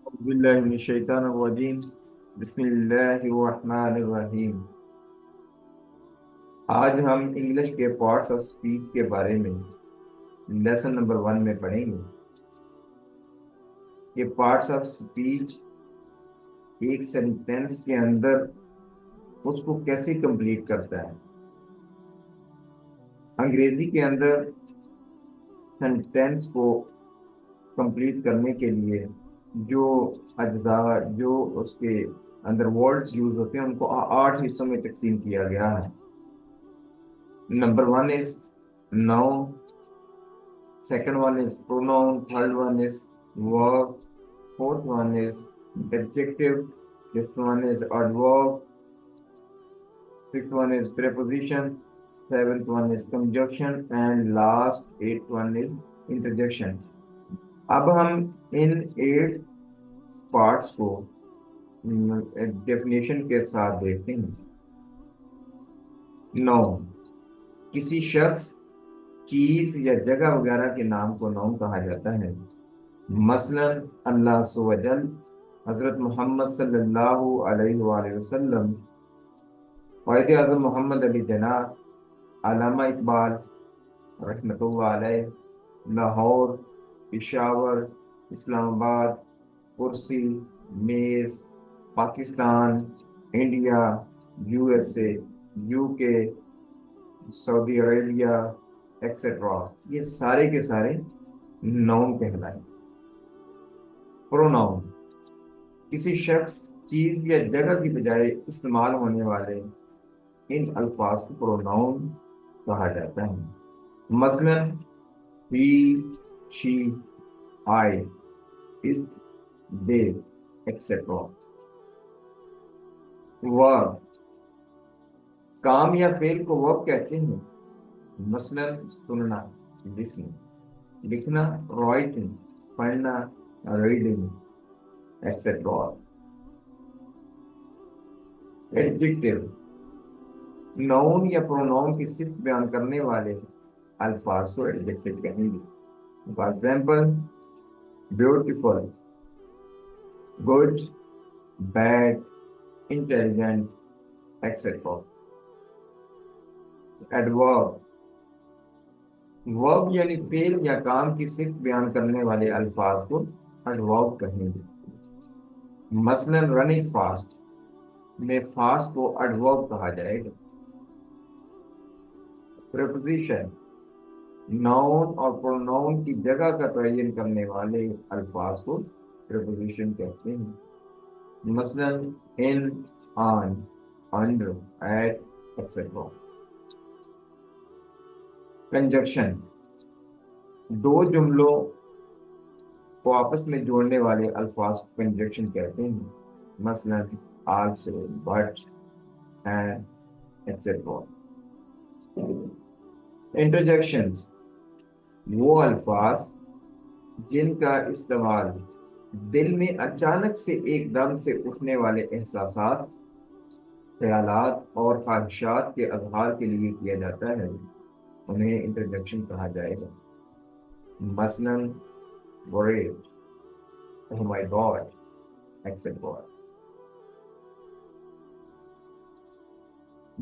أعوذ بالله من الشيطان الرجيم بسم الله الرحمن الرحیم۔ آج ہم انگلش کے پارٹس آف اسپیچ کے بارے میں لیسن نمبر 1 میں پڑھیں گے کہ پارٹس آف اسپیچ ایک سینٹینس کے اندر اس کو کیسے کمپلیٹ کرتا ہے۔ انگریزی کے اندر سینٹینس کو کمپلیٹ کرنے کے لیے جو اجزاء جو اس کے اندر ورڈز یوز ہوتے ہیں ان کو 8 حصوں میں تقسیم کیا گیا ہے۔ Number 1 is noun, second one is pronoun, third one is verb, fourth one is adjective, fifth one is adverb, sixth one is preposition, seventh one is conjunction, and last eighth one is interjection۔ اب ہم ان 8 parts کو definition کے ساتھ دیکھتے ہیں۔ Noun کسی شخص، چیز یا جگہ وغیرہ کے نام کو ناؤن کہا جاتا ہے۔ مثلا اللہ عز و جل، حضرت محمد صلی اللہ علیہ وآلہ وسلم، قائد اعظم محمد علی جناح، علامہ اقبال رحمۃ اللہ علیہ، لاہور، پشاور، اسلام آباد، کرسی، میز، Pakistan, India, U S A, you کے، سعودی عربیہ ایکسیٹرا، یہ سارے کے سارے ناؤن کہلائیں۔ پروناؤن کسی شخص، چیز یا جگہ کی بجائے استعمال ہونے والے ان الفاظ کو پروناؤن کہا جاتا ہے۔ مثلا ہی، شی، آئی، اٹ، دے ایکسیٹرا۔ ورب کام یا فعل کو ورب کہتے ہیں۔ مثلا سننا، لسننگ، لکھنا، رائٹنگ، پڑھنا، ریڈنگ ایکسیٹرا۔ ایڈجیکٹو ناؤن یا پروناؤن کی صفت بیان کرنے والے الفاظ کو ایڈجیکٹو کہیں گے۔ For example beautiful, good, bad, intelligent etcetera. Adverb verb یعنی فعل یا کام کی صفت بیان کرنے والے الفاظ کو ایڈورب کہیں گے۔ مثلا رننگ فاسٹ میں فاسٹ کو ایڈورب کہا جائے گا۔ پریپوزیشن ناؤن اور پروناؤن کی جگہ کا تعین کرنے والے الفاظ کو پریپوزیشن کہتے ہیں۔ مثلا ان، آن، انڈر، ایٹ ایکسیٹرا۔ کنجکشن دو جملوں کو آپس میں جوڑنے والے الفاظ کو کنجکشن کہتے ہیں۔ مثلا آلسو، بٹ، اینڈ ایکسیٹرا۔ انٹرجیکشنز وہ الفاظ جن کا استعمال دل میں اچانک سے ایک دم سے اٹھنے والے احساسات، خیالات اور خواہشات کے اظہار کے لیے کیا جاتا ہے، انہیں انٹرجیکشن کہا جائے گا۔ مثلا worried، oh my god، etc۔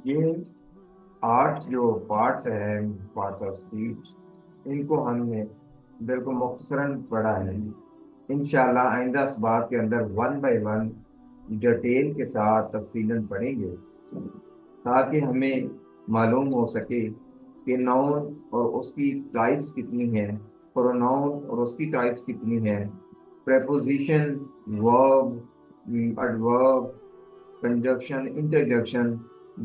یہ 8 جو پارٹس ہیں، پارٹس آف اسپیچ، ان کو ہم نے بالکل مختصراً پڑھا ہے۔ انشاءاللہ آئندہ اسباق کے اندر 1 by 1 ڈیٹیل کے ساتھ تفصیلاً پڑھیں گے تاکہ ہمیں معلوم ہو سکے کہ ناؤن اور اس کی ٹائپس کتنی ہیں، پروناؤن اور اس کی ٹائپس کتنی ہیں، پریپوزیشن، ورب، ایڈورب، کنجکشن، انٹرجیکشن،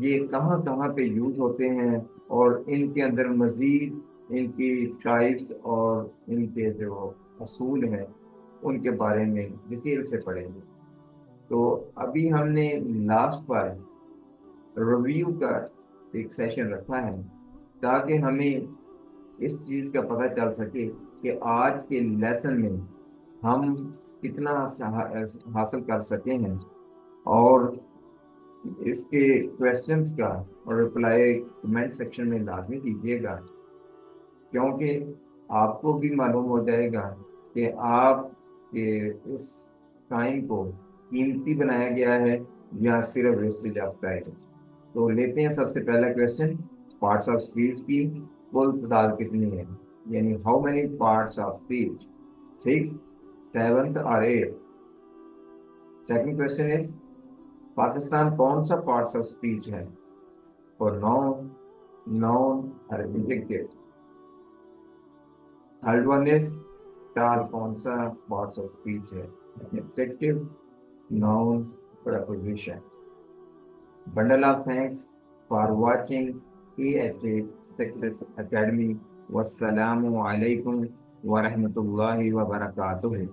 یہ کہاں کہاں پہ یوز ہوتے ہیں، اور ان کے اندر مزید ان کی ٹائپس اور ان کے جو اصول ہیں ان کے بارے میں ڈیٹیل سے پڑھیں گے۔ تو ابھی ہم نے لاسٹ پر ریویو کا ایک سیشن رکھا ہے تاکہ ہمیں اس چیز کا پتہ چل سکے کہ آج کے لیسن میں ہم کتنا حاصل کر سکے ہیں، اور اس کے کویسچنس کا اور رپلائی کمنٹ سیکشن میں لازمی دیجیے گا، کیونکہ آپ کو بھی معلوم ہو جائے گا کہ آپ کے اس ٹائم کو قیمتی بنایا گیا ہے یا صرف ویسٹیج آف ٹائم؟ تو لیتے ہیں سب سے پہلا کوشچن، پارٹس آف اسپیچ کی کل تعداد کتنی ہے، یعنی how many parts of speech, 6، 7 اور 8؟ سیکنڈ کوشچن از پاکستان کون سا پارٹس آف اسپیچ ہے، فور ناؤن، ناؤن اور adjective? Third one is tall کون سا پارٹس آف اسپیچ ہے، adjective, noun, preposition. Bundle of thanks for watching AHA Success Academy. Wassalamu alaikum wa rahmatullahi wa barakatuh.